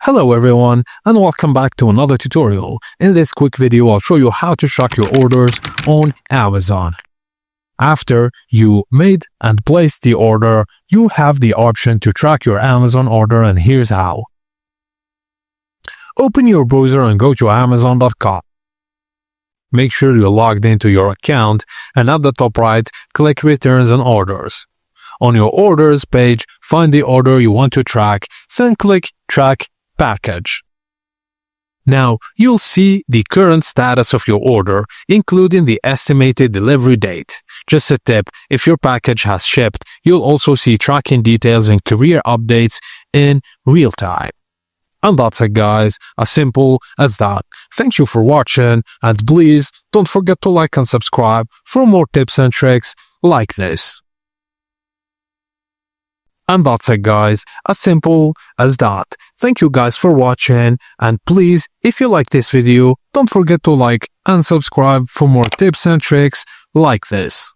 Hello everyone and welcome back to another tutorial. In this quick video I'll show you how to track your orders on Amazon. After you made and placed the order, you have the option to track your Amazon order, and here's how. Open your browser and go to Amazon.com. Make sure you're logged into your account and at the top right, click Returns and Orders. On your Orders page, find the order you want to track, then click Track Package. Now, you'll see the current status of your order, including the estimated delivery date. Just a tip, if your package has shipped, you'll also see tracking details and career updates in real time. And that's it guys, as simple as that. Thank you for watching, and please don't forget to like and subscribe for more tips and tricks like this. And that's it guys, as simple as that. Thank you guys for watching, and please, if you like this video, don't forget to like and subscribe for more tips and tricks like this.